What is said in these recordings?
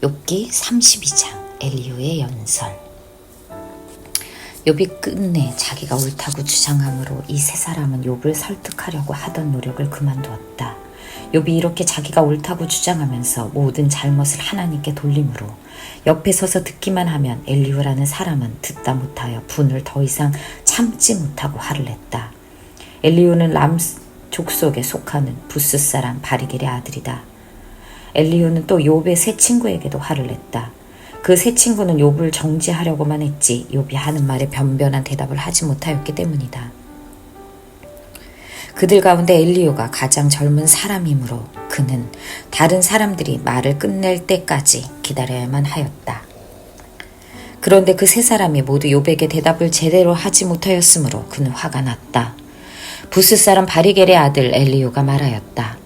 욥기 32장 엘리후의 연설. 욥이 끝내 자기가 옳다고 주장함으로 이 세 사람은 욥을 설득하려고 하던 노력을 그만두었다. 욥이 이렇게 자기가 옳다고 주장하면서 모든 잘못을 하나님께 돌림으로 옆에 서서 듣기만 하면 엘리후라는 사람은 듣다 못하여 분을 더 이상 참지 못하고 화를 냈다. 엘리후는 람 족속에 속하는 부스 사람 바리겔의 아들이다. 엘리후는 또 욥의 세 친구에게도 화를 냈다. 그 세 친구는 욥을 정죄하려고만 했지 욥이 하는 말에 변변한 대답을 하지 못하였기 때문이다. 그들 가운데 엘리후가 가장 젊은 사람이므로 그는 다른 사람들이 말을 끝낼 때까지 기다려야만 하였다. 그런데 그 세 사람이 모두 욥에게 대답을 제대로 하지 못하였으므로 그는 화가 났다. 부스 사람 바리겔의 아들 엘리후가 말하였다.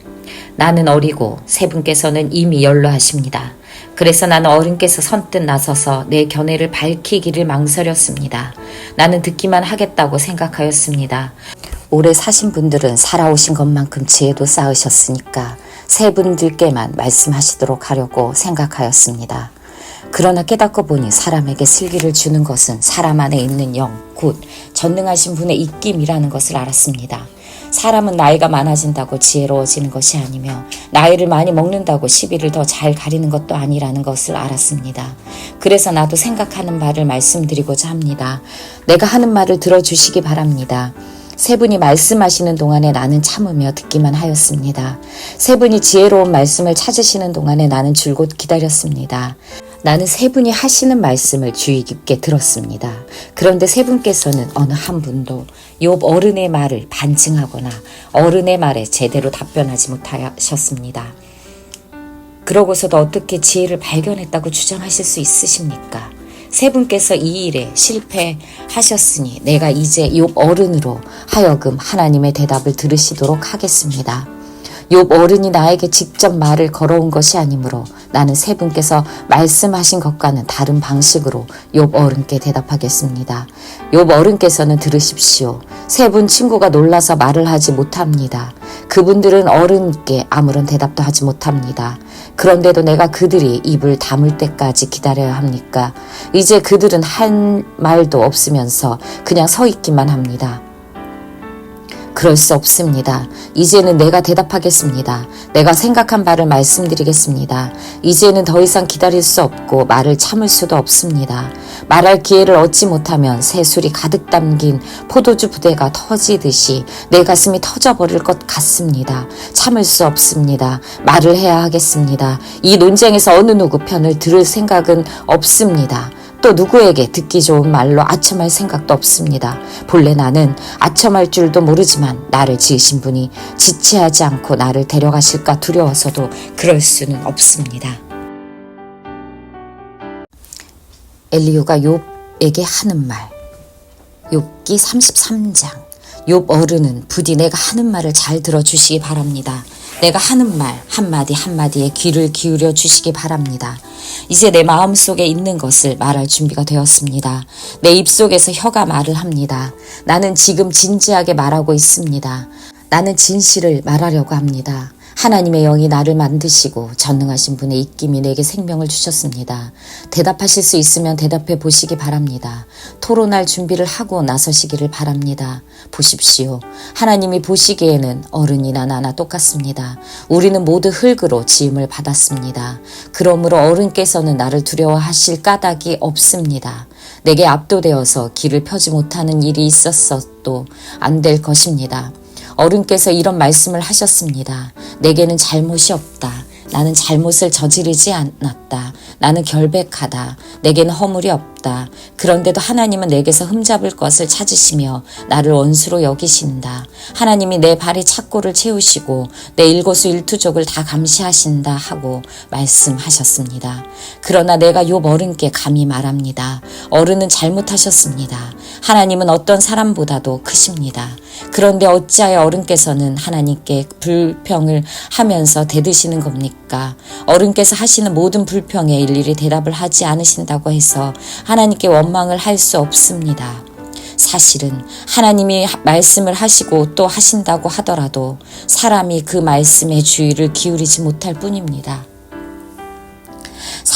나는 어리고 세 분께서는 이미 연로하십니다. 그래서 나는 어른께서 선뜻 나서서 내 견해를 밝히기를 망설였습니다. 나는 듣기만 하겠다고 생각하였습니다. 오래 사신 분들은 살아오신 것만큼 지혜도 쌓으셨으니까 세 분들께만 말씀하시도록 하려고 생각하였습니다. 그러나 깨닫고 보니 사람에게 슬기를 주는 것은 사람 안에 있는 영, 곧 전능하신 분의 입김이라는 것을 알았습니다. 사람은 나이가 많아진다고 지혜로워지는 것이 아니며 나이를 많이 먹는다고 시비를 더 잘 가리는 것도 아니라는 것을 알았습니다. 그래서 나도 생각하는 바를 말씀드리고자 합니다. 내가 하는 말을 들어주시기 바랍니다. 세 분이 말씀하시는 동안에 나는 참으며 듣기만 하였습니다. 세 분이 지혜로운 말씀을 찾으시는 동안에 나는 줄곧 기다렸습니다. 나는 세 분이 하시는 말씀을 주의 깊게 들었습니다. 그런데 세 분께서는 어느 한 분도 욥 어른의 말을 반증하거나 어른의 말에 제대로 답변하지 못하셨습니다. 그러고서도 어떻게 지혜를 발견했다고 주장하실 수 있으십니까? 세 분께서 이 일에 실패하셨으니 내가 이제 욥 어른으로 하여금 하나님의 대답을 들으시도록 하겠습니다. 욥 어른이 나에게 직접 말을 걸어온 것이 아니므로 나는 세 분께서 말씀하신 것과는 다른 방식으로 욥 어른께 대답하겠습니다. 욥 어른께서는 들으십시오. 세 분 친구가 놀라서 말을 하지 못합니다. 그분들은 어른께 아무런 대답도 하지 못합니다. 그런데도 내가 그들이 입을 다물 때까지 기다려야 합니까? 이제 그들은 할 말도 없으면서 그냥 서 있기만 합니다. 그럴 수 없습니다. 이제는 내가 대답하겠습니다. 내가 생각한 바를 말씀드리겠습니다. 이제는 더 이상 기다릴 수 없고 말을 참을 수도 없습니다. 말할 기회를 얻지 못하면 새술이 가득 담긴 포도주 부대가 터지듯이 내 가슴이 터져버릴 것 같습니다. 참을 수 없습니다. 말을 해야 하겠습니다. 이 논쟁에서 어느 누구 편을 들을 생각은 없습니다. 또 누구에게 듣기 좋은 말로 아첨할 생각도 없습니다. 본래 나는 아첨할 줄도 모르지만 나를 지으신 분이 지체하지 않고 나를 데려가실까 두려워서도 그럴 수는 없습니다. 엘리후가 욥에게 하는 말. 욥기 33장. 욥 어른은 부디 내가 하는 말을 잘 들어주시기 바랍니다. 내가 하는 말 한마디 한마디에 귀를 기울여 주시기 바랍니다. 이제 내 마음속에 있는 것을 말할 준비가 되었습니다. 내 입속에서 혀가 말을 합니다. 나는 지금 진지하게 말하고 있습니다. 나는 진실을 말하려고 합니다. 하나님의 영이 나를 만드시고 전능하신 분의 입김이 내게 생명을 주셨습니다. 대답하실 수 있으면 대답해 보시기 바랍니다. 토론할 준비를 하고 나서시기를 바랍니다. 보십시오. 하나님이 보시기에는 어른이나 나나 똑같습니다. 우리는 모두 흙으로 지음을 받았습니다. 그러므로 어른께서는 나를 두려워하실 까닭이 없습니다. 내게 압도되어서 길을 펴지 못하는 일이 있었어도 안 될 것입니다. 어른께서 이런 말씀을 하셨습니다. 내게는 잘못이 없다. 나는 잘못을 저지르지 않았다. 나는 결백하다. 내게는 허물이 없다. 그런데도 하나님은 내게서 흠잡을 것을 찾으시며 나를 원수로 여기신다. 하나님이 내 발의 착고를 채우시고 내 일거수일투족을 다 감시하신다 하고 말씀하셨습니다. 그러나 내가 욥 어른께 감히 말합니다. 어른은 잘못하셨습니다. 하나님은 어떤 사람보다도 크십니다. 그런데 어찌하여 어른께서는 하나님께 불평을 하면서 대드시는 겁니까? 어른께서 하시는 모든 불평에 일일이 대답을 하지 않으신다고 해서 하나님께 원망을 할 수 없습니다. 사실은 하나님이 말씀을 하시고 또 하신다고 하더라도 사람이 그 말씀에 주의를 기울이지 못할 뿐입니다.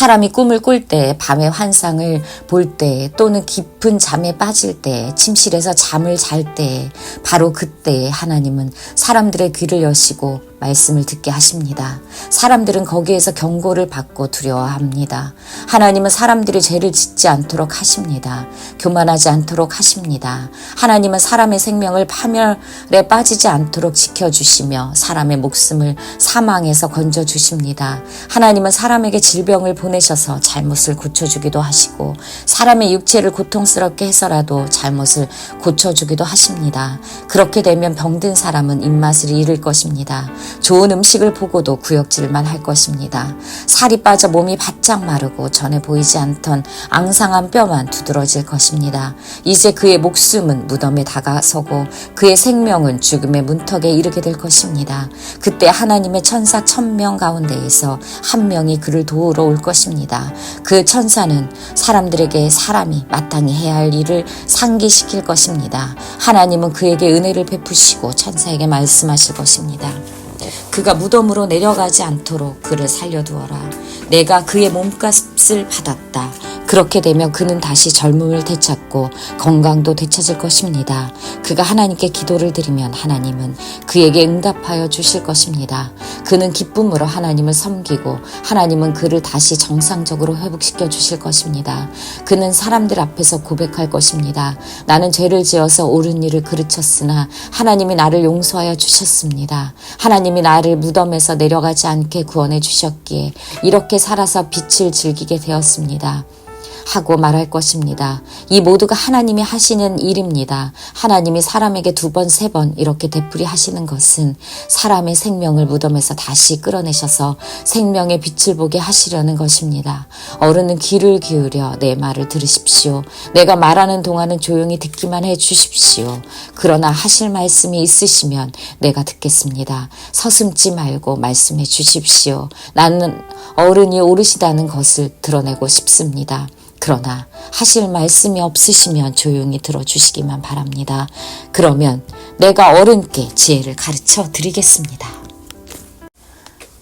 사람이 꿈을 꿀 때, 밤에 환상을 볼 때, 또는 깊은 잠에 빠질 때, 침실에서 잠을 잘 때, 바로 그때 하나님은 사람들의 귀를 여시고 말씀을 듣게 하십니다. 사람들은 거기에서 경고를 받고 두려워합니다. 하나님은 사람들이 죄를 짓지 않도록 하십니다. 교만하지 않도록 하십니다. 하나님은 사람의 생명을 파멸에 빠지지 않도록 지켜주시며 사람의 목숨을 사망에서 건져주십니다. 하나님은 사람에게 질병을 보내셔서 잘못을 고쳐주기도 하시고 사람의 육체를 고통스럽게 해서라도 잘못을 고쳐주기도 하십니다. 그렇게 되면 병든 사람은 입맛을 잃을 것입니다. 좋은 음식을 보고도 구역질만 할 것입니다. 살이 빠져 몸이 바짝 마르고 전에 보이지 않던 앙상한 뼈만 두드러질 것입니다. 이제 그의 목숨은 무덤에 다가서고 그의 생명은 죽음의 문턱에 이르게 될 것입니다. 그때 하나님의 천사 1000명 가운데에서 한 명이 그를 도우러 올 것입니다. 그 천사는 사람들에게 사람이 마땅히 해야 할 일을 상기시킬 것입니다. 하나님은 그에게 은혜를 베푸시고 천사에게 말씀하실 것입니다. 그가 무덤으로 내려가지 않도록 그를 살려두어라. 내가 그의 몸값을 받았다. 그렇게 되면 그는 다시 젊음을 되찾고 건강도 되찾을 것입니다. 그가 하나님께 기도를 드리면 하나님은 그에게 응답하여 주실 것입니다. 그는 기쁨으로 하나님을 섬기고 하나님은 그를 다시 정상적으로 회복시켜 주실 것입니다. 그는 사람들 앞에서 고백할 것입니다. 나는 죄를 지어서 옳은 일을 그르쳤으나 하나님이 나를 용서하여 주셨습니다. 하나님이 나를 무덤에서 내려가지 않게 구원해 주셨기에 이렇게 살아서 빛을 즐기게 되었습니다. 하고 말할 것입니다. 이 모두가 하나님이 하시는 일입니다. 하나님이 사람에게 2번, 3번 이렇게 되풀이 하시는 것은 사람의 생명을 무덤에서 다시 끌어내셔서 생명의 빛을 보게 하시려는 것입니다. 어른은 귀를 기울여 내 말을 들으십시오. 내가 말하는 동안은 조용히 듣기만 해 주십시오. 그러나 하실 말씀이 있으시면 내가 듣겠습니다. 서슴지 말고 말씀해 주십시오. 나는 어른이 오르시다는 것을 드러내고 싶습니다. 그러나 하실 말씀이 없으시면 조용히 들어주시기만 바랍니다. 그러면 내가 어른께 지혜를 가르쳐 드리겠습니다.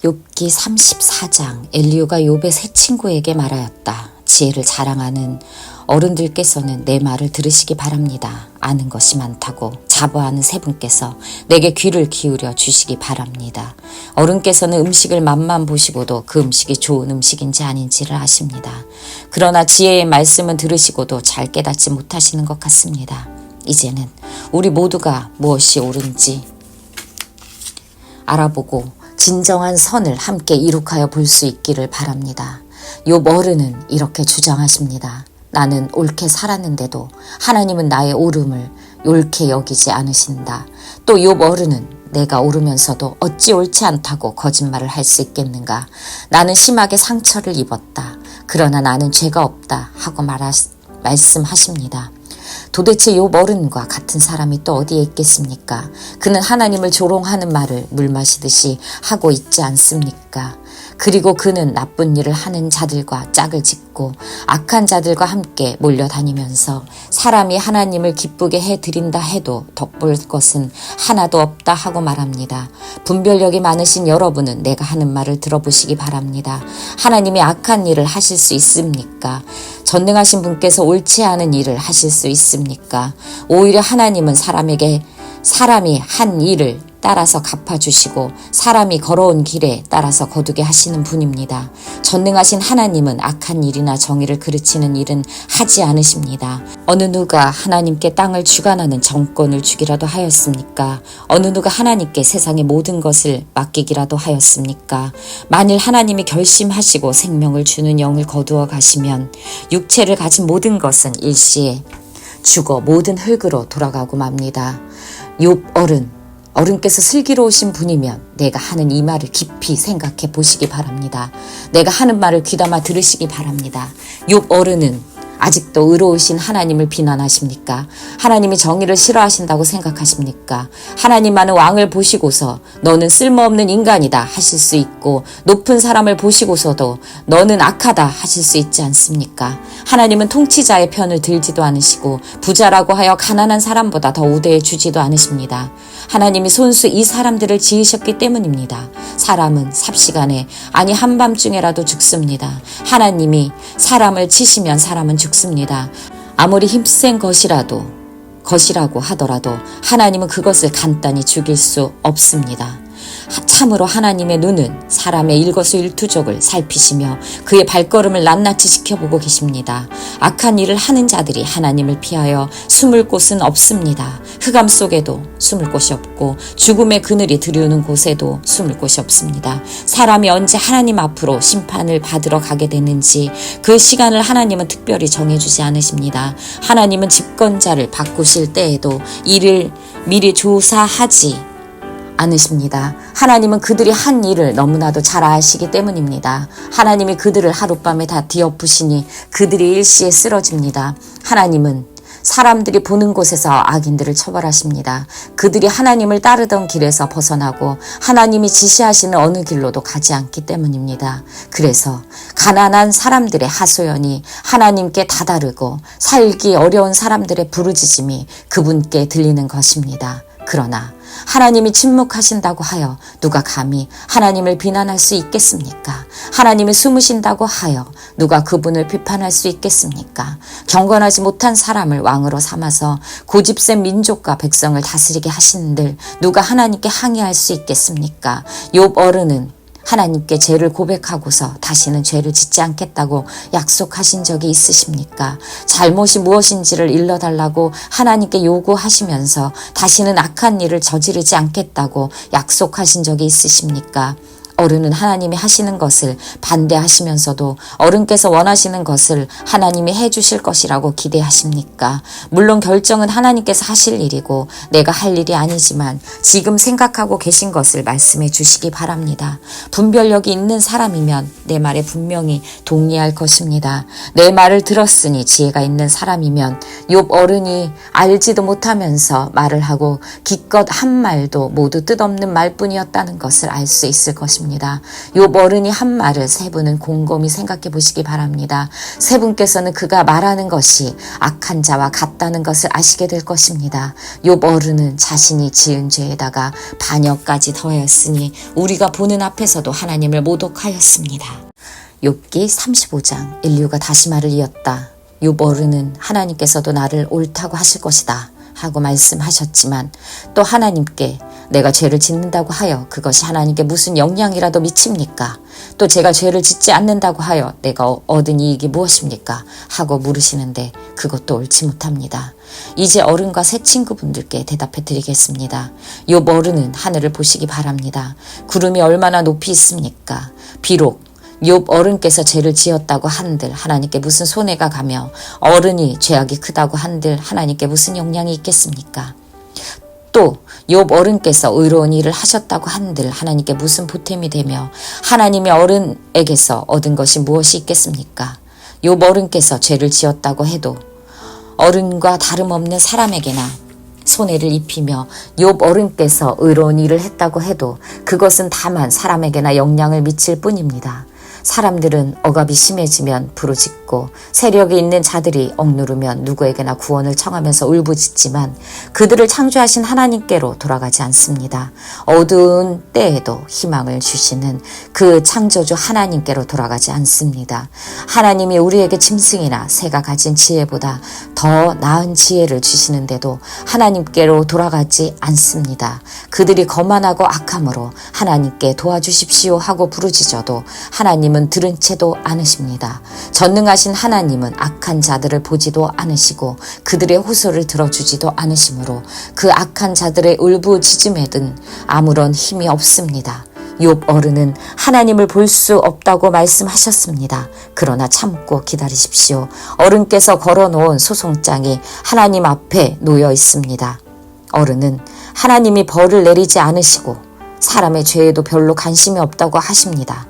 욥기 34장. 엘리후가 욥의 세 친구에게 말하였다. 지혜를 자랑하는 어른들께서는 내 말을 들으시기 바랍니다. 아는 것이 많다고 자부하는 세 분께서 내게 귀를 기울여 주시기 바랍니다. 어른께서는 음식을 맛만 보시고도 그 음식이 좋은 음식인지 아닌지를 아십니다. 그러나 지혜의 말씀은 들으시고도 잘 깨닫지 못하시는 것 같습니다. 이제는 우리 모두가 무엇이 옳은지 알아보고 진정한 선을 함께 이룩하여 볼 수 있기를 바랍니다. 욥 어른은 이렇게 주장하십니다. 나는 옳게 살았는데도 하나님은 나의 옳음을 옳게 여기지 않으신다. 또 욥 어른은 내가 옳으면서도 어찌 옳지 않다고 거짓말을 할 수 있겠는가. 나는 심하게 상처를 입었다. 그러나 나는 죄가 없다 하고 말씀하십니다. 도대체 욥 어른과 같은 사람이 또 어디에 있겠습니까? 그는 하나님을 조롱하는 말을 물 마시듯이 하고 있지 않습니까? 그리고 그는 나쁜 일을 하는 자들과 짝을 짓고 악한 자들과 함께 몰려다니면서 사람이 하나님을 기쁘게 해드린다 해도 덕볼 것은 하나도 없다 하고 말합니다. 분별력이 많으신 여러분은 내가 하는 말을 들어보시기 바랍니다. 하나님이 악한 일을 하실 수 있습니까? 전능하신 분께서 옳지 않은 일을 하실 수 있습니까? 오히려 하나님은 사람이 한 일을 따라서 갚아주시고 사람이 걸어온 길에 따라서 거두게 하시는 분입니다. 전능하신 하나님은 악한 일이나 정의를 그르치는 일은 하지 않으십니다. 어느 누가 하나님께 땅을 주관하는 정권을 주기라도 하였습니까? 어느 누가 하나님께 세상의 모든 것을 맡기기라도 하였습니까? 만일 하나님이 결심하시고 생명을 주는 영을 거두어 가시면 육체를 가진 모든 것은 일시에 죽어 모든 흙으로 돌아가고 맙니다. 욥 어른께서 슬기로우신 분이면 내가 하는 이 말을 깊이 생각해 보시기 바랍니다. 내가 하는 말을 귀담아 들으시기 바랍니다. 욥 어른은 아직도 의로우신 하나님을 비난하십니까? 하나님이 정의를 싫어하신다고 생각하십니까? 하나님만은 왕을 보시고서 너는 쓸모없는 인간이다 하실 수 있고, 높은 사람을 보시고서도 너는 악하다 하실 수 있지 않습니까? 하나님은 통치자의 편을 들지도 않으시고 부자라고 하여 가난한 사람보다 더 우대해 주지도 않으십니다. 하나님이 손수 이 사람들을 지으셨기 때문입니다. 사람은 삽시간에, 아니 한밤중에라도 죽습니다. 하나님이 사람을 치시면 사람은 죽습니다. 아무리 힘센 것이라고 하더라도 하나님은 그것을 간단히 죽일 수 없습니다. 참으로 하나님의 눈은 사람의 일거수일투족을 살피시며 그의 발걸음을 낱낱이 지켜보고 계십니다. 악한 일을 하는 자들이 하나님을 피하여 숨을 곳은 없습니다. 흑암 속에도 숨을 곳이 없고 죽음의 그늘이 드리우는 곳에도 숨을 곳이 없습니다. 사람이 언제 하나님 앞으로 심판을 받으러 가게 되는지 그 시간을 하나님은 특별히 정해주지 않으십니다. 하나님은 집권자를 바꾸실 때에도 이를 미리 조사하지 않으십니다. 하나님은 그들이 한 일을 너무나도 잘 아시기 때문입니다. 하나님이 그들을 하룻밤에 다 뒤엎으시니 그들이 일시에 쓰러집니다. 하나님은 사람들이 보는 곳에서 악인들을 처벌하십니다. 그들이 하나님을 따르던 길에서 벗어나고 하나님이 지시하시는 어느 길로도 가지 않기 때문입니다. 그래서 가난한 사람들의 하소연이 하나님께 다다르고 살기 어려운 사람들의 부르짖음이 그분께 들리는 것입니다. 그러나 하나님이 침묵하신다고 하여 누가 감히 하나님을 비난할 수 있겠습니까? 하나님이 숨으신다고 하여 누가 그분을 비판할 수 있겠습니까? 경건하지 못한 사람을 왕으로 삼아서 고집센 민족과 백성을 다스리게 하시는들 누가 하나님께 항의할 수 있겠습니까? 욥 어른은 하나님께 죄를 고백하고서 다시는 죄를 짓지 않겠다고 약속하신 적이 있으십니까? 잘못이 무엇인지를 일러달라고 하나님께 요구하시면서 다시는 악한 일을 저지르지 않겠다고 약속하신 적이 있으십니까? 어른은 하나님이 하시는 것을 반대하시면서도 어른께서 원하시는 것을 하나님이 해주실 것이라고 기대하십니까? 물론 결정은 하나님께서 하실 일이고 내가 할 일이 아니지만 지금 생각하고 계신 것을 말씀해 주시기 바랍니다. 분별력이 있는 사람이면 내 말에 분명히 동의할 것입니다. 내 말을 들었으니 지혜가 있는 사람이면 욥 어른이 알지도 못하면서 말을 하고 기껏 한 말도 모두 뜻없는 말뿐이었다는 것을 알 수 있을 것입니다. 욥 어른이 한 말을 세 분은 곰곰이 생각해 보시기 바랍니다. 세 분께서는 그가 말하는 것이 악한 자와 같다는 것을 아시게 될 것입니다. 욥 어른은 자신이 지은 죄에다가 반역까지 더하였으니 우리가 보는 앞에서도 하나님을 모독하였습니다. 욥기 35장 인류가 다시 말을 이었다. 욥 어른은 하나님께서도 나를 옳다고 하실 것이다 하고 말씀하셨지만 또 하나님께 내가 죄를 짓는다고 하여 그것이 하나님께 무슨 영향이라도 미칩니까? 또 제가 죄를 짓지 않는다고 하여 내가 얻은 이익이 무엇입니까? 하고 물으시는데 그것도 옳지 못합니다. 이제 어른과 새 친구분들께 대답해 드리겠습니다. 욥 어른은 하늘을 보시기 바랍니다. 구름이 얼마나 높이 있습니까? 비록 욥 어른께서 죄를 지었다고 한들 하나님께 무슨 손해가 가며 어른이 죄악이 크다고 한들 하나님께 무슨 영향이 있겠습니까? 또 욥 어른께서 의로운 일을 하셨다고 한들 하나님께 무슨 보탬이 되며 하나님의 어른에게서 얻은 것이 무엇이 있겠습니까? 욥 어른께서 죄를 지었다고 해도 어른과 다름없는 사람에게나 손해를 입히며 욥 어른께서 의로운 일을 했다고 해도 그것은 다만 사람에게나 영향을 미칠 뿐입니다. 사람들은 억압이 심해지면 부르짖고 세력이 있는 자들이 억누르면 누구에게나 구원을 청하면서 울부짖지만 그들을 창조하신 하나님께로 돌아가지 않습니다. 어두운 때에도 희망을 주시는 그 창조주 하나님께로 돌아가지 않습니다. 하나님이 우리에게 짐승이나 새가 가진 지혜보다 더 나은 지혜를 주시는데도 하나님께로 돌아가지 않습니다. 그들이 거만하고 악함으로 하나님께 도와주십시오 하고 부르짖어도 하나님은 들은 채도 않으십니다. 전능하신 하나님은 악한 자들을 보지도 않으시고 그들의 호소를 들어주지도 않으시므로 그 악한 자들의 울부짖음에는 아무런 힘이 없습니다. 욥 어른은 하나님을 볼 수 없다고 말씀하셨습니다. 그러나 참고 기다리십시오. 어른께서 걸어놓은 소송장이 하나님 앞에 놓여 있습니다. 어른은 하나님이 벌을 내리지 않으시고 사람의 죄에도 별로 관심이 없다고 하십니다.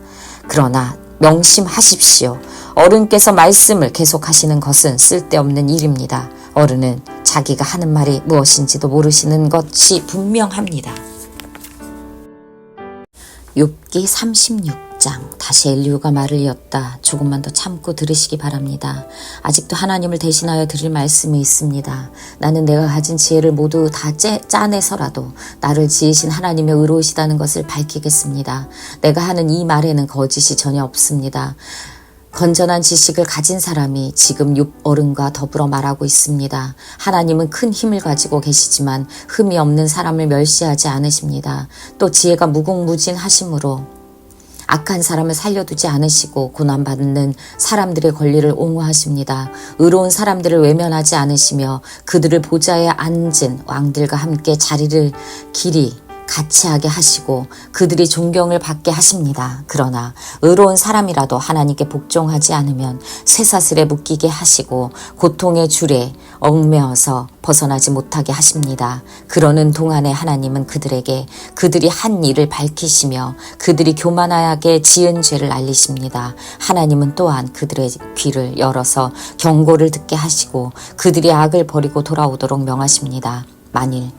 그러나 명심하십시오. 어른께서 말씀을 계속하시는 것은 쓸데없는 일입니다. 어른은 자기가 하는 말이 무엇인지도 모르시는 것이 분명합니다. 욥기 36장. 다시 엘리후가 말을 이었다. 조금만 더 참고 들으시기 바랍니다. 아직도 하나님을 대신하여 드릴 말씀이 있습니다. 나는 내가 가진 지혜를 모두 다 짜내서라도 나를 지으신 하나님의 의로우시다는 것을 밝히겠습니다. 내가 하는 이 말에는 거짓이 전혀 없습니다. 건전한 지식을 가진 사람이 지금 욥 어른과 더불어 말하고 있습니다. 하나님은 큰 힘을 가지고 계시지만 흠이 없는 사람을 멸시하지 않으십니다. 또 지혜가 무궁무진하심으로 악한 사람을 살려두지 않으시고 고난받는 사람들의 권리를 옹호하십니다. 의로운 사람들을 외면하지 않으시며 그들을 보좌에 앉은 왕들과 함께 자리를 길이 같이 하게 하시고 그들이 존경을 받게 하십니다. 그러나 의로운 사람이라도 하나님께 복종하지 않으면 쇠사슬에 묶이게 하시고 고통의 줄에 얽매어서 벗어나지 못하게 하십니다. 그러는 동안에 하나님은 그들에게 그들이 한 일을 밝히시며 그들이 교만하게 지은 죄를 알리십니다. 하나님은 또한 그들의 귀를 열어서 경고를 듣게 하시고 그들이 악을 버리고 돌아오도록 명하십니다. 만일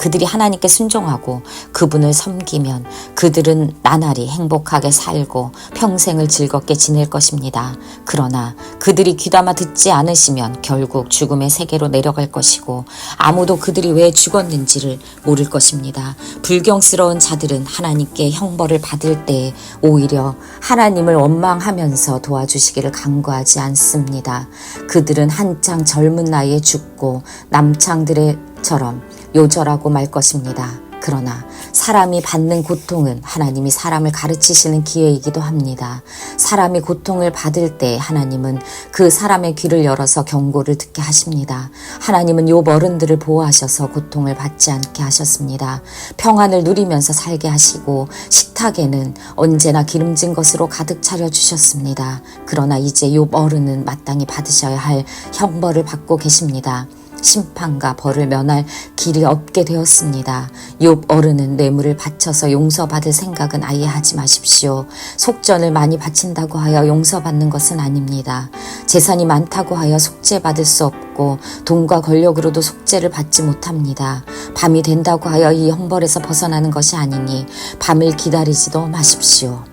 그들이 하나님께 순종하고 그분을 섬기면 그들은 나날이 행복하게 살고 평생을 즐겁게 지낼 것입니다. 그러나 그들이 귀담아 듣지 않으시면 결국 죽음의 세계로 내려갈 것이고 아무도 그들이 왜 죽었는지를 모를 것입니다. 불경스러운 자들은 하나님께 형벌을 받을 때 오히려 하나님을 원망하면서 도와주시기를 간구하지 않습니다. 그들은 한창 젊은 나이에 죽고 남창들처럼 요절하고 말 것입니다. 그러나 사람이 받는 고통은 하나님이 사람을 가르치시는 기회이기도 합니다. 사람이 고통을 받을 때 하나님은 그 사람의 귀를 열어서 경고를 듣게 하십니다. 하나님은 욥 어른들을 보호하셔서 고통을 받지 않게 하셨습니다. 평안을 누리면서 살게 하시고 식탁에는 언제나 기름진 것으로 가득 차려 주셨습니다. 그러나 이제 욥 어른은 마땅히 받으셔야 할 형벌을 받고 계십니다. 심판과 벌을 면할 길이 없게 되었습니다. 욥 어른은 뇌물을 바쳐서 용서받을 생각은 아예 하지 마십시오. 속전을 많이 바친다고 하여 용서받는 것은 아닙니다. 재산이 많다고 하여 속죄받을 수 없고 돈과 권력으로도 속죄를 받지 못합니다. 밤이 된다고 하여 이 형벌에서 벗어나는 것이 아니니 밤을 기다리지도 마십시오.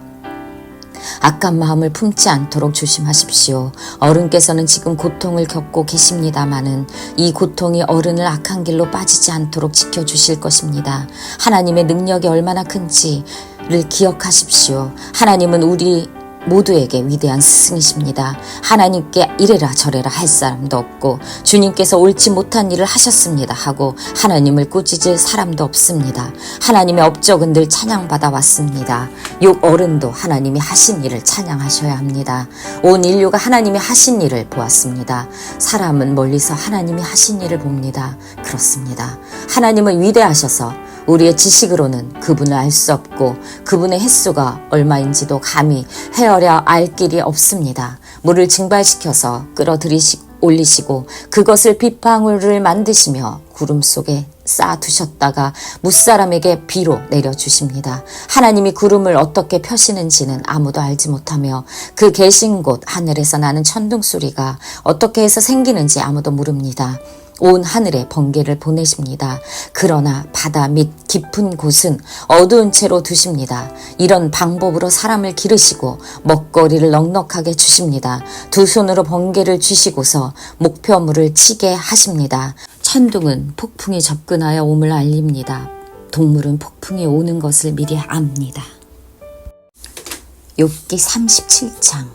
악한 마음을 품지 않도록 조심하십시오. 어른께서는 지금 고통을 겪고 계십니다마는 이 고통이 어른을 악한 길로 빠지지 않도록 지켜주실 것입니다. 하나님의 능력이 얼마나 큰지를 기억하십시오. 하나님은 우리 모두에게 위대한 스승이십니다. 하나님께 이래라 저래라 할 사람도 없고 주님께서 옳지 못한 일을 하셨습니다 하고 하나님을 꾸짖을 사람도 없습니다. 하나님의 업적은 늘 찬양받아 왔습니다. 욥 어른도 하나님이 하신 일을 찬양하셔야 합니다. 온 인류가 하나님이 하신 일을 보았습니다. 사람은 멀리서 하나님이 하신 일을 봅니다. 그렇습니다. 하나님은 위대하셔서 우리의 지식으로는 그분을 알 수 없고 그분의 횟수가 얼마인지도 감히 헤아려 알 길이 없습니다. 물을 증발시켜서 올리시고 그것을 빗방울을 만드시며 구름 속에 쌓아두셨다가 무사람에게 비로 내려주십니다. 하나님이 구름을 어떻게 펴시는지는 아무도 알지 못하며 그 계신 곳 하늘에서 나는 천둥소리가 어떻게 해서 생기는지 아무도 모릅니다. 온 하늘에 번개를 보내십니다. 그러나 바다 및 깊은 곳은 어두운 채로 두십니다. 이런 방법으로 사람을 기르시고 먹거리를 넉넉하게 주십니다. 두 손으로 번개를 쥐시고서 목표물을 치게 하십니다. 천둥은 폭풍이 접근하여 옴을 알립니다. 동물은 폭풍이 오는 것을 미리 압니다. 욥기 37장.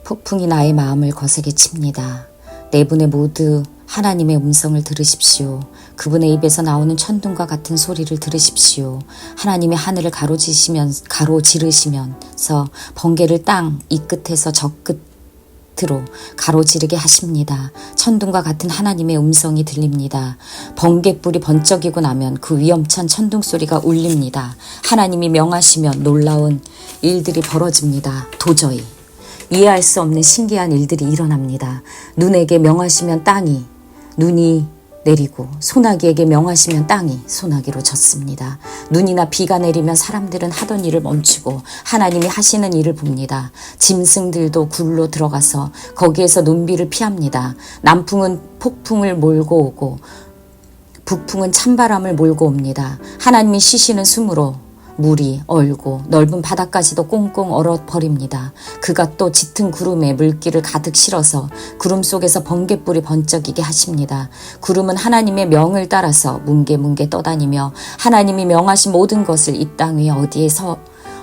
폭풍이 나의 마음을 거세게 칩니다. 네 분의 모두 하나님의 음성을 들으십시오. 그분의 입에서 나오는 천둥과 같은 소리를 들으십시오. 하나님이 하늘을 가로지르시면서 번개를 땅 이 끝에서 저 끝으로 가로지르게 하십니다. 천둥과 같은 하나님의 음성이 들립니다. 번개불이 번쩍이고 나면 그 위험찬 천둥 소리가 울립니다. 하나님이 명하시면 놀라운 일들이 벌어집니다. 도저히 이해할 수 없는 신기한 일들이 일어납니다. 눈에게 명하시면 눈이 내리고 소나기에게 명하시면 땅이 소나기로 졌습니다. 눈이나 비가 내리면 사람들은 하던 일을 멈추고 하나님이 하시는 일을 봅니다. 짐승들도 굴로 들어가서 거기에서 눈비를 피합니다. 남풍은 폭풍을 몰고 오고 북풍은 찬바람을 몰고 옵니다. 하나님이 쉬시는 숨으로 물이 얼고 넓은 바다까지도 꽁꽁 얼어버립니다. 그가 또 짙은 구름에 물기를 가득 실어서 구름 속에서 번갯불이 번쩍이게 하십니다. 구름은 하나님의 명을 따라서 뭉게뭉게 떠다니며 하나님이 명하신 모든 것을 이 땅 위에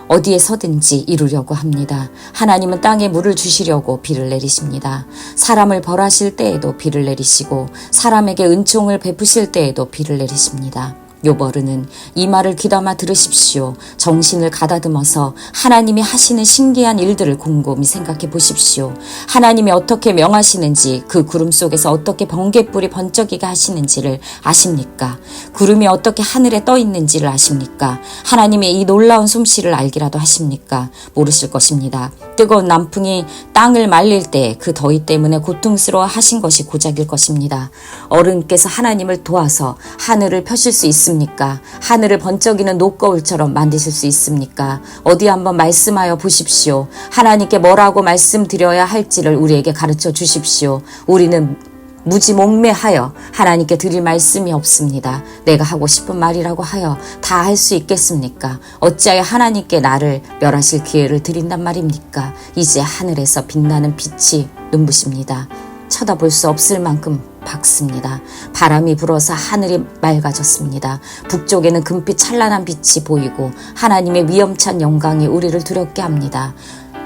어디에서든지 이루려고 합니다. 하나님은 땅에 물을 주시려고 비를 내리십니다. 사람을 벌하실 때에도 비를 내리시고 사람에게 은총을 베푸실 때에도 비를 내리십니다. 요버르는 이 말을 귀담아 들으십시오. 정신을 가다듬어서 하나님이 하시는 신기한 일들을 곰곰이 생각해 보십시오. 하나님이 어떻게 명하시는지, 그 구름 속에서 어떻게 번갯불이 번쩍이게 하시는지를 아십니까? 구름이 어떻게 하늘에 떠 있는지를 아십니까? 하나님의 이 놀라운 솜씨를 알기라도 하십니까? 모르실 것입니다. 뜨거운 남풍이 땅을 말릴 때 그 더위 때문에 고통스러워 하신 것이 고작일 것입니다. 어른께서 하나님을 도와서 하늘을 펴실 수 있습니까? 하늘을 번쩍이는 노거울처럼 만드실 수 있습니까? 어디 한번 말씀하여 보십시오. 하나님께 뭐라고 말씀드려야 할지를 우리에게 가르쳐 주십시오. 우리는 무지몽매하여 하나님께 드릴 말씀이 없습니다. 내가 하고 싶은 말이라고 하여 다 할 수 있겠습니까? 어찌하여 하나님께 나를 멸하실 기회를 드린단 말입니까? 이제 하늘에서 빛나는 빛이 눈부십니다. 쳐다볼 수 없을 만큼 밝습니다. 바람이 불어서 하늘이 맑아졌습니다. 북쪽에는 금빛 찬란한 빛이 보이고 하나님의 위엄찬 영광이 우리를 두렵게 합니다.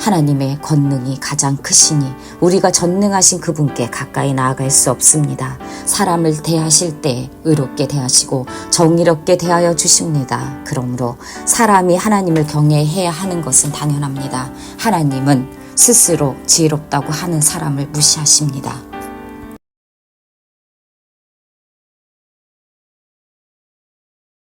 하나님의 권능이 가장 크시니 우리가 전능하신 그분께 가까이 나아갈 수 없습니다. 사람을 대하실 때 의롭게 대하시고 정의롭게 대하여 주십니다. 그러므로 사람이 하나님을 경외해야 하는 것은 당연합니다. 하나님은 스스로 지혜롭다고 하는 사람을 무시하십니다.